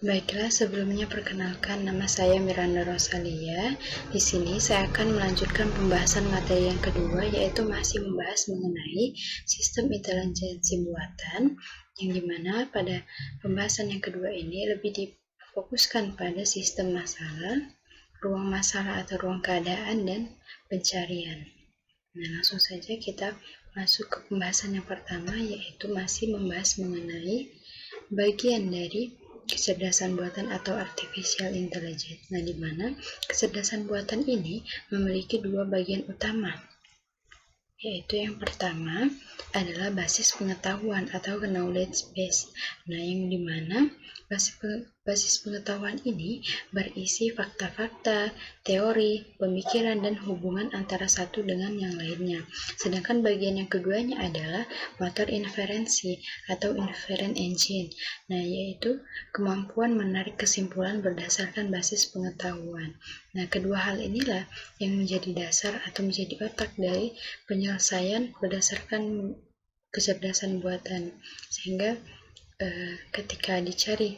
Baiklah, sebelumnya perkenalkan, nama saya Miranda Rosalia. Di sini saya akan melanjutkan pembahasan materi yang kedua, yaitu masih membahas mengenai sistem intelijensi buatan, yang dimana pada pembahasan yang kedua ini lebih difokuskan pada sistem masalah, ruang masalah atau ruang keadaan, dan pencarian. Nah, langsung saja kita masuk ke pembahasan yang pertama, yaitu masih membahas mengenai bagian dari kecerdasan buatan atau artificial intelligence. Nah, di mana kecerdasan buatan ini memiliki dua bagian utama, yaitu yang pertama adalah basis pengetahuan atau knowledge base. Nah, yang dimana basis pengetahuan ini berisi fakta-fakta, teori, pemikiran, dan hubungan antara satu dengan yang lainnya. Sedangkan bagian yang keduanya adalah motor inferensi atau inference engine. Nah, yaitu kemampuan menarik kesimpulan berdasarkan basis pengetahuan. Nah, kedua hal inilah yang menjadi dasar atau menjadi otak dari penyelesaian berdasarkan kecerdasan buatan, sehingga ketika dicari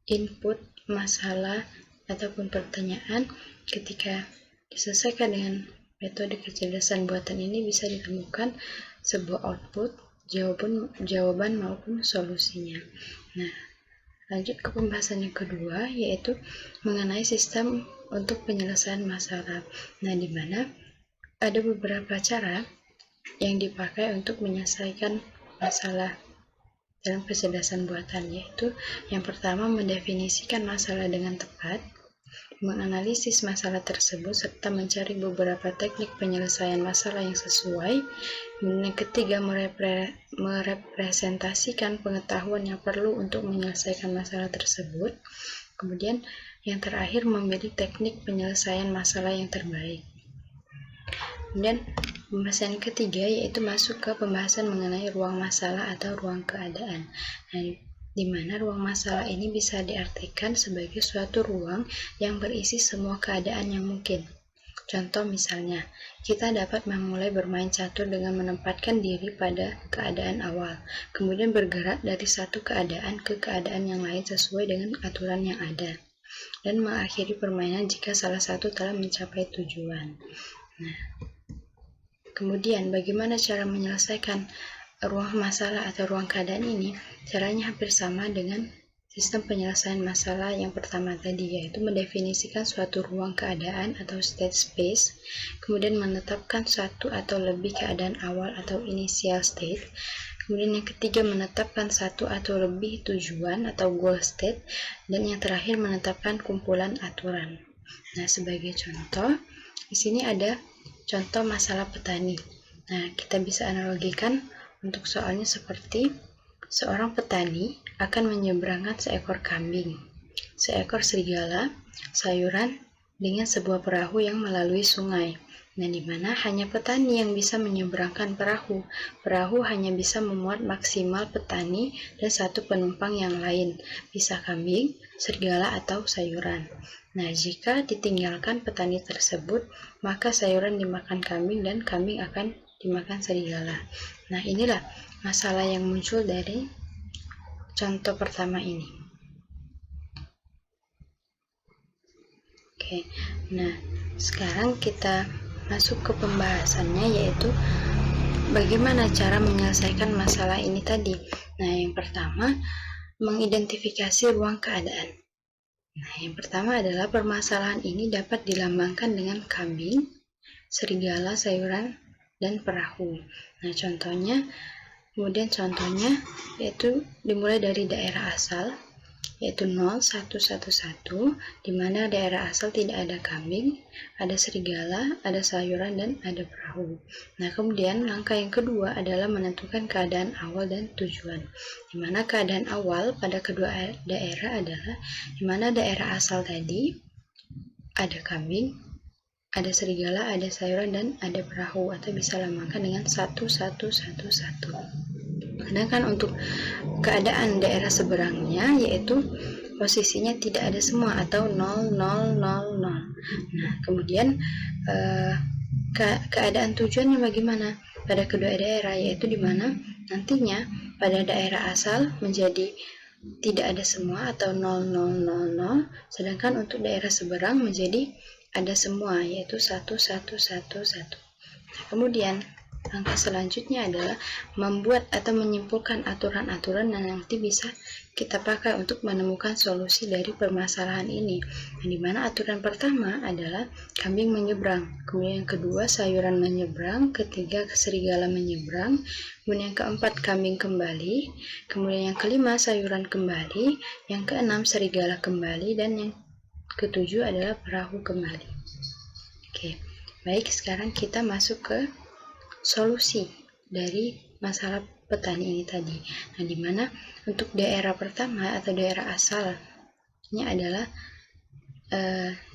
input masalah ataupun pertanyaan, ketika diselesaikan dengan metode kecerdasan buatan ini bisa ditemukan sebuah output, jawaban maupun solusinya. Nah, lanjut ke pembahasan yang kedua, yaitu mengenai sistem untuk penyelesaian masalah. Nah, di mana ada beberapa cara yang dipakai untuk menyelesaikan masalah dalam kecerdasan buatan, yaitu yang pertama mendefinisikan masalah dengan tepat, menganalisis masalah tersebut, serta mencari beberapa teknik penyelesaian masalah yang sesuai. Yang ketiga, merepresentasikan pengetahuan yang perlu untuk menyelesaikan masalah tersebut. Kemudian yang terakhir, memilih teknik penyelesaian masalah yang terbaik. Kemudian pembahasan ketiga yaitu masuk ke pembahasan mengenai ruang masalah atau ruang keadaan. Nah, di mana ruang masalah ini bisa diartikan sebagai suatu ruang yang berisi semua keadaan yang mungkin. Contoh misalnya, kita dapat memulai bermain catur dengan menempatkan diri pada keadaan awal, kemudian bergerak dari satu keadaan ke keadaan yang lain sesuai dengan aturan yang ada, dan mengakhiri permainan jika salah satu telah mencapai tujuan. Nah, kemudian bagaimana cara menyelesaikan ruang masalah atau ruang keadaan ini? Caranya hampir sama dengan sistem penyelesaian masalah yang pertama tadi, yaitu mendefinisikan suatu ruang keadaan atau state space, kemudian menetapkan satu atau lebih keadaan awal atau initial state, kemudian yang ketiga menetapkan satu atau lebih tujuan atau goal state, dan yang terakhir menetapkan kumpulan aturan. Nah, sebagai contoh, di sini ada contoh masalah petani. Nah, kita bisa analogikan untuk soalnya seperti seorang petani akan menyeberangkan seekor kambing, seekor serigala, sayuran, dengan sebuah perahu yang melalui sungai. Nah, di mana hanya petani yang bisa menyeberangkan perahu. Perahu hanya bisa memuat maksimal petani dan satu penumpang yang lain, bisa kambing, serigala, atau sayuran. Nah, jika ditinggalkan petani tersebut, maka sayuran dimakan kambing dan kambing akan dimakan serigala. Nah, inilah masalah yang muncul dari contoh pertama ini. Oke, nah sekarang kita masuk ke pembahasannya, yaitu bagaimana cara menyelesaikan masalah ini tadi. Nah, yang pertama, mengidentifikasi ruang keadaan. Nah, yang pertama adalah permasalahan ini dapat dilambangkan dengan kambing, serigala, sayuran, dan perahu. Nah, contohnya yaitu dimulai dari daerah asal, yaitu 0, 1, 1, 1, di mana daerah asal tidak ada kambing, ada serigala, ada sayuran, dan ada perahu. Nah, kemudian langkah yang kedua adalah menentukan keadaan awal dan tujuan, di mana keadaan awal pada kedua daerah adalah di mana daerah asal tadi ada kambing, ada serigala, ada sayuran, dan ada perahu, atau bisa lambangkan dengan 1, 1, 1, 1. Sedangkan untuk keadaan daerah seberangnya, yaitu posisinya tidak ada semua atau 0, 0, 0, 0. Nah, kemudian keadaan tujuannya bagaimana? pada kedua daerah, yaitu di mana nantinya pada daerah asal menjadi tidak ada semua atau 0, 0, 0, 0, sedangkan untuk daerah seberang menjadi ada semua, yaitu 1, 1, 1, 1. Kemudian langkah selanjutnya adalah membuat atau menyimpulkan aturan-aturan yang nanti bisa kita pakai untuk menemukan solusi dari permasalahan ini. Di mana aturan pertama adalah kambing menyeberang, kemudian yang kedua sayuran menyeberang, ketiga serigala menyeberang, kemudian yang keempat kambing kembali, kemudian yang kelima sayuran kembali, yang keenam serigala kembali, dan yang ketujuh adalah perahu kembali. Oke, baik, sekarang kita masuk ke solusi dari masalah petani ini tadi. Nah, di mana untuk daerah pertama atau daerah asalnya adalah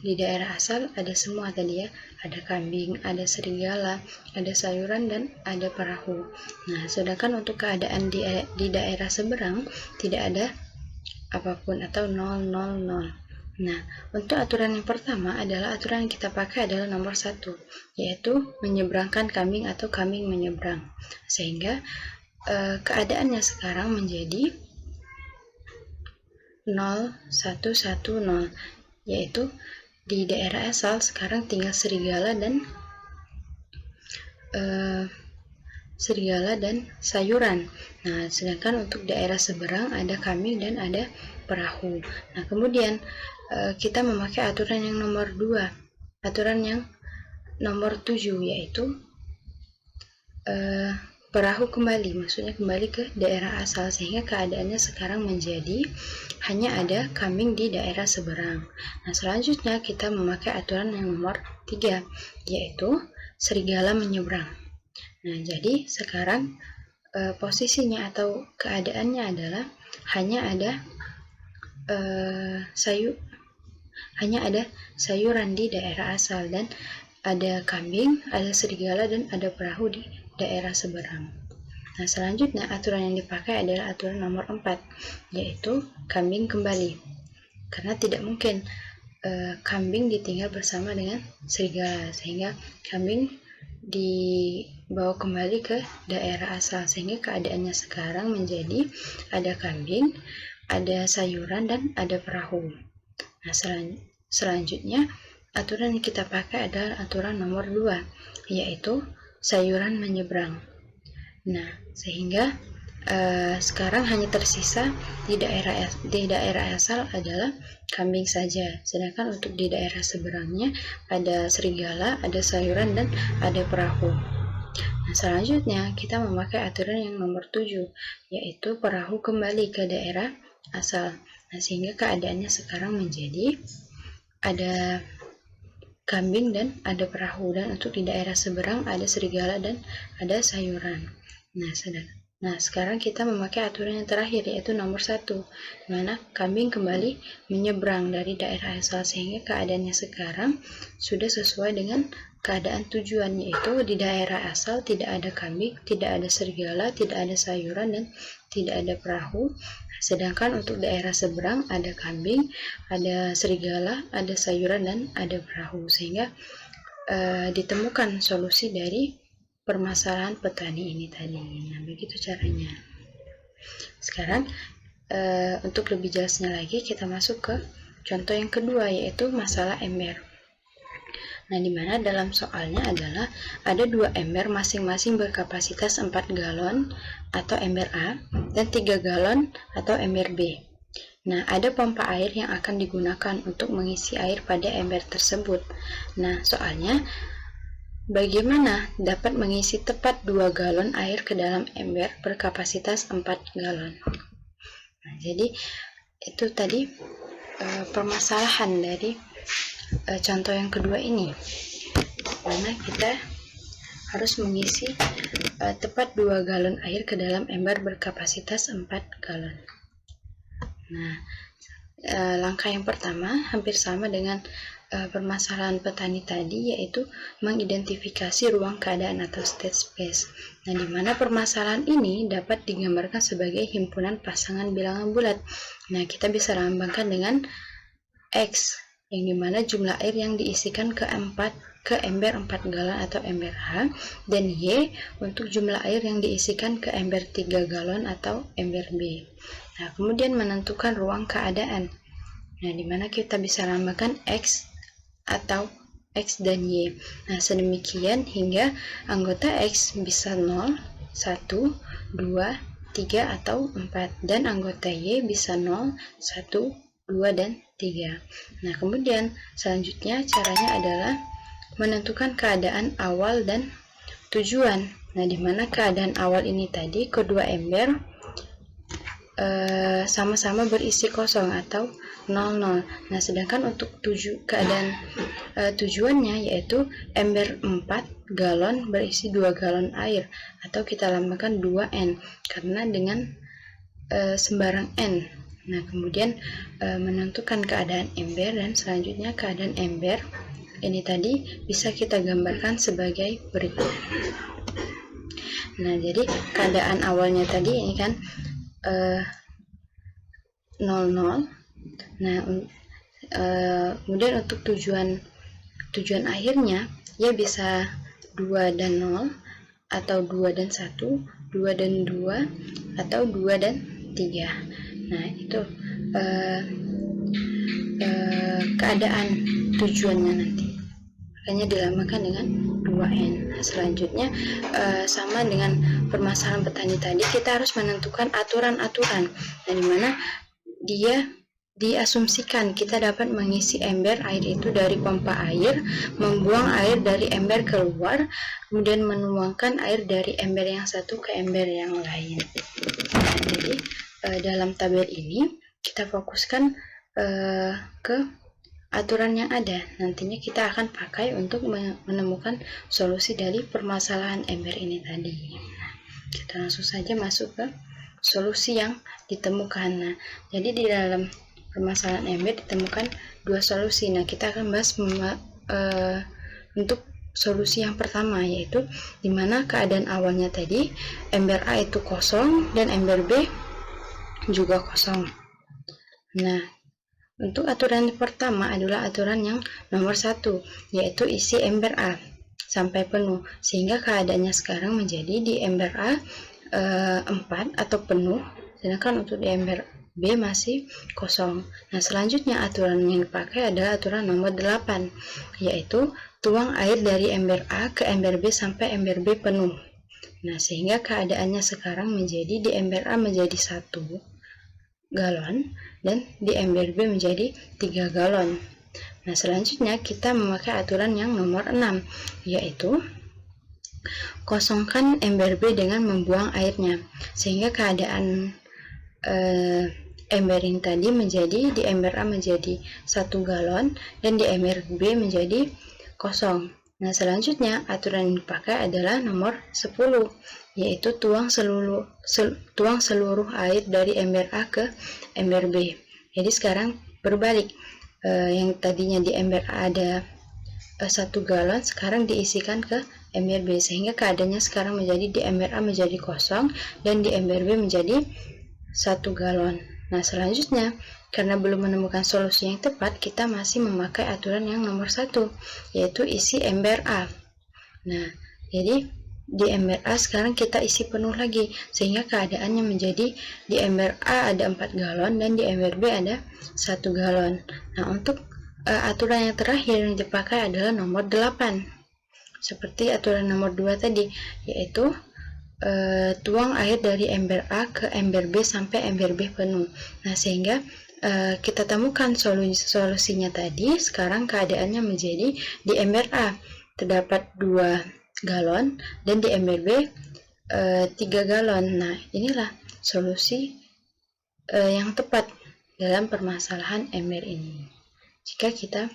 di daerah asal ada semua tadi ya, ada kambing, ada serigala, ada sayuran, dan ada perahu. Nah, sedangkan untuk keadaan di daerah seberang tidak ada apapun atau 0, 0, 0. Nah, untuk aturan yang pertama adalah aturan yang kita pakai adalah nomor 1, yaitu menyeberangkan kambing atau kambing menyeberang. Sehingga keadaannya sekarang menjadi 0, 1, 1, 0, yaitu di daerah asal sekarang tinggal serigala dan sayuran. Nah, sedangkan untuk daerah seberang ada kambing dan ada perahu. Nah, kemudian kita memakai aturan yang nomor 2, aturan yang nomor 7, yaitu perahu kembali, maksudnya kembali ke daerah asal, sehingga keadaannya sekarang menjadi hanya ada kambing di daerah seberang. Nah, selanjutnya kita memakai aturan yang nomor 3, yaitu serigala menyeberang. Nah, jadi sekarang posisinya atau keadaannya adalah hanya ada sayuran di daerah asal, dan ada kambing, ada serigala, dan ada perahu di daerah seberang. Nah, selanjutnya aturan yang dipakai adalah aturan nomor 4, yaitu kambing kembali. Karena tidak mungkin kambing ditinggal bersama dengan serigala, sehingga kambing dibawa kembali ke daerah asal, sehingga keadaannya sekarang menjadi ada kambing, ada sayuran, dan ada perahu. Nah, selanjutnya aturan yang kita pakai adalah aturan nomor 2, yaitu sayuran menyeberang. Nah, sehingga sekarang hanya tersisa di daerah asal adalah kambing saja, sedangkan untuk di daerah seberangnya ada serigala, ada sayuran, dan ada perahu. Nah, selanjutnya kita memakai aturan yang nomor 7, yaitu perahu kembali ke daerah asal. Nah, sehingga keadaannya sekarang menjadi ada kambing dan ada perahu, dan untuk di daerah seberang ada serigala dan ada sayuran. Nah, sekarang kita memakai aturan yang terakhir, yaitu nomor 1, di mana kambing kembali menyeberang dari daerah asal, sehingga keadaannya sekarang sudah sesuai dengan keadaan tujuan, yaitu di daerah asal tidak ada kambing, tidak ada serigala, tidak ada sayuran, dan tidak ada perahu. Sedangkan untuk daerah seberang ada kambing, ada serigala, ada sayuran, dan ada perahu, sehingga ditemukan solusi dari permasalahan petani ini tadi. Nah, begitu caranya. Sekarang untuk lebih jelasnya lagi kita masuk ke contoh yang kedua, yaitu masalah ember. Nah, di mana dalam soalnya adalah ada 2 ember masing-masing berkapasitas 4 galon atau ember A dan 3 galon atau ember B. Nah, ada pompa air yang akan digunakan untuk mengisi air pada ember tersebut. Nah, soalnya bagaimana dapat mengisi tepat 2 galon air ke dalam ember berkapasitas 4 galon. Nah, jadi itu tadi permasalahan dari contoh yang kedua ini, mana kita harus mengisi tepat 2 galon air ke dalam ember berkapasitas 4 galon. Nah, langkah yang pertama hampir sama dengan permasalahan petani tadi, yaitu mengidentifikasi ruang keadaan atau state space. Nah, di mana permasalahan ini dapat digambarkan sebagai himpunan pasangan bilangan bulat. Nah, kita bisa lambangkan dengan X, yang dimana jumlah air yang diisikan ke 4 ke ember 4 galon atau ember A, dan Y untuk jumlah air yang diisikan ke ember 3 galon atau ember B. Nah, kemudian menentukan ruang keadaan. Nah, dimana kita bisa lambangkan X atau X dan Y. Nah, sedemikian hingga anggota X bisa 0, 1, 2, 3, atau 4, dan anggota Y bisa 0, 1, 2, dan 3. Nah, kemudian selanjutnya caranya adalah menentukan keadaan awal dan tujuan. Nah, dimana keadaan awal ini tadi kedua ember sama-sama berisi kosong atau 00. Nah, sedangkan untuk keadaan tujuannya yaitu ember 4 galon berisi 2 galon air, atau kita lambangkan 2N karena dengan sembarang N. Nah, kemudian menentukan keadaan ember, dan selanjutnya keadaan ember ini tadi bisa kita gambarkan sebagai berikut. Nah, jadi keadaan awalnya tadi ini kan 00. Nah, kemudian untuk tujuan akhirnya ya bisa 2 dan 0, atau 2 dan 1, 2 dan 2, atau 2 dan 3. Nah, itu keadaan tujuannya nanti. Makanya dilambangkan dengan 2N. Nah, selanjutnya sama dengan permasalahan petani tadi, kita harus menentukan aturan-aturan. Nah, dimana dia diasumsikan kita dapat mengisi ember air itu dari pompa air, membuang air dari ember keluar, kemudian menuangkan air dari ember yang satu ke ember yang lain. Nah, jadi dalam tabel ini kita fokuskan ke aturan yang ada. Nantinya kita akan pakai untuk menemukan solusi dari permasalahan ember ini tadi. Nah, kita langsung saja masuk ke solusi yang ditemukan. Nah, jadi di dalam permasalahan ember ditemukan dua solusi. Nah, kita akan bahas untuk solusi yang pertama, yaitu dimana keadaan awalnya tadi ember A itu kosong dan ember B juga kosong. Nah, untuk aturan pertama adalah aturan yang nomor 1, yaitu isi ember A sampai penuh, sehingga keadaannya sekarang menjadi di ember A 4 atau penuh, sedangkan untuk di ember B masih kosong. Nah, selanjutnya aturan yang dipakai adalah aturan nomor 8, yaitu tuang air dari ember A ke ember B sampai ember B penuh. Nah, sehingga keadaannya sekarang menjadi di ember A menjadi 1 galon dan di ember B menjadi 3 galon. Nah, selanjutnya kita memakai aturan yang nomor 6, yaitu kosongkan ember B dengan membuang airnya, sehingga keadaan ember ini tadi menjadi di ember A menjadi 1 galon dan di ember B menjadi kosong. Nah, selanjutnya aturan yang dipakai adalah nomor 10, yaitu tuang seluruh air dari ember A ke ember B. Jadi sekarang berbalik, yang tadinya di ember A ada 1 galon, sekarang diisikan ke ember B, sehingga keadaannya sekarang menjadi di ember A menjadi kosong dan di ember B menjadi 1 galon. Nah, selanjutnya karena belum menemukan solusi yang tepat, kita masih memakai aturan yang nomor 1, yaitu isi ember A. Nah, jadi di ember A sekarang kita isi penuh lagi, sehingga keadaannya menjadi di ember A ada 4 galon dan di ember B ada 1 galon. Nah, untuk aturan yang terakhir yang dipakai adalah nomor 8, seperti aturan nomor 2 tadi, yaitu tuang air dari ember A ke ember B sampai ember B penuh. Nah, sehingga kita temukan solusinya tadi. Sekarang keadaannya menjadi di ember A terdapat 2 galon dan di ember B 3 galon. Nah, inilah solusi yang tepat dalam permasalahan ember ini. Jika kita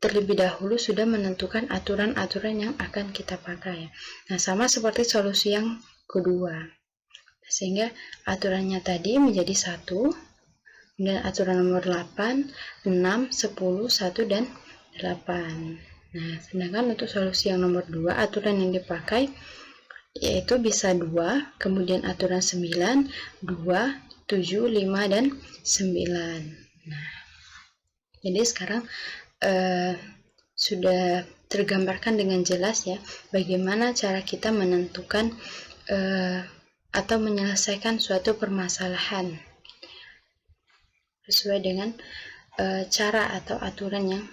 terlebih dahulu sudah menentukan aturan-aturan yang akan kita pakai. Nah, sama seperti solusi yang kedua. Sehingga aturannya tadi menjadi 1, dan aturan nomor 8, 6, 10, 1, dan 8. Nah, sedangkan untuk solusi yang nomor 2, aturan yang dipakai yaitu bisa 2, kemudian aturan 9, 2, 7, 5, dan 9. Nah, jadi sekarang sudah tergambarkan dengan jelas ya bagaimana cara kita menentukan atau menyelesaikan suatu permasalahan sesuai dengan cara atau aturan yang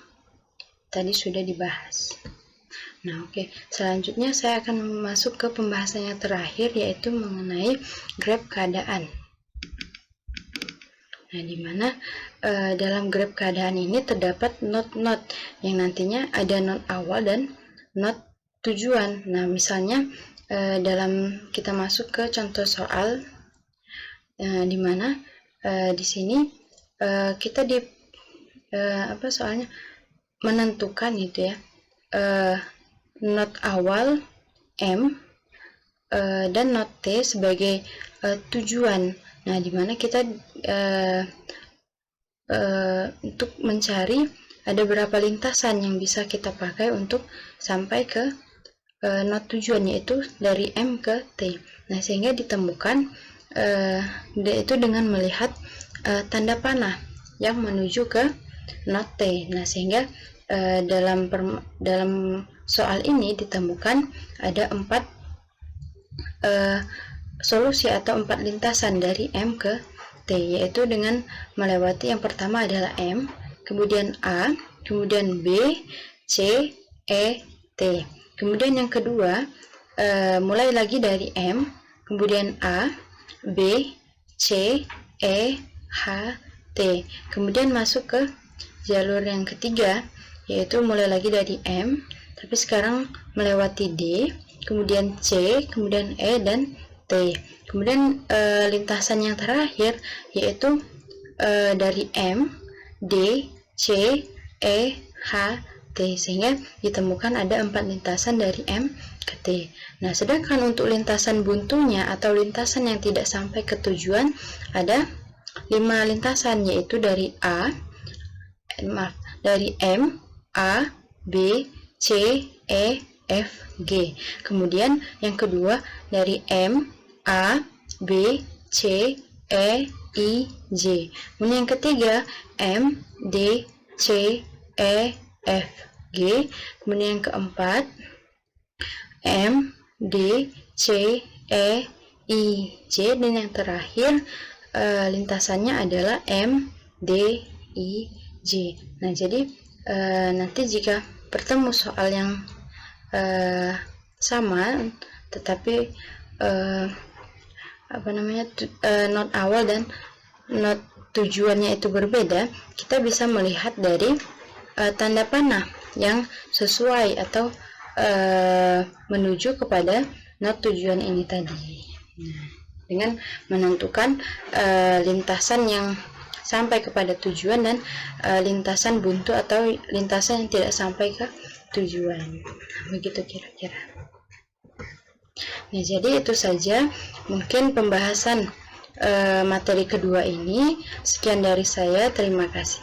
tadi sudah dibahas. Nah, oke. Selanjutnya saya akan masuk ke pembahasan yang terakhir, yaitu mengenai graf keadaan. Nah, di mana dalam graf keadaan ini terdapat not-not yang nantinya ada not awal dan not tujuan. Nah, misalnya dalam kita masuk ke contoh soal, di mana di sini kita soalnya menentukan gitu ya. Not awal M dan not T sebagai tujuan. Nah, dimana kita untuk mencari ada berapa lintasan yang bisa kita pakai untuk sampai ke not tujuan, yaitu dari M ke T. Nah, sehingga ditemukan yaitu dengan melihat tanda panah yang menuju ke not T. Nah, sehingga dalam soal ini ditemukan ada 4 solusi atau 4 lintasan dari M ke T, yaitu dengan melewati yang pertama adalah M, kemudian A, kemudian B, C, E, T. Kemudian yang kedua mulai lagi dari M, kemudian A, B, C, E, H, T. Kemudian masuk ke jalur yang ketiga, yaitu mulai lagi dari M, tapi sekarang melewati D, kemudian C, kemudian E, dan T. Kemudian lintasan yang terakhir yaitu dari M, D, C, E, H, T, sehingga ditemukan ada 4 lintasan dari M ke T. Nah, sedangkan untuk lintasan buntunya atau lintasan yang tidak sampai ke tujuan ada 5 lintasan, yaitu dari dari M, A, B, C, E, F, G. Kemudian yang kedua dari M, A, B, C, E, I, J. Kemudian yang ketiga M, D, C, E, F, G. Kemudian yang keempat M, D, C, E, I, J. Dan yang terakhir lintasannya adalah M, D, I, J. Nah, jadi nanti jika bertemu soal yang sama tetapi not awal dan not tujuannya itu berbeda, kita bisa melihat dari tanda panah yang sesuai atau menuju kepada not tujuan ini tadi. Nah, dengan menentukan lintasan yang sampai kepada tujuan dan lintasan buntu atau lintasan yang tidak sampai ke tujuan. Begitu kira-kira. Nah, jadi itu saja mungkin pembahasan materi kedua ini. Sekian dari saya, terima kasih.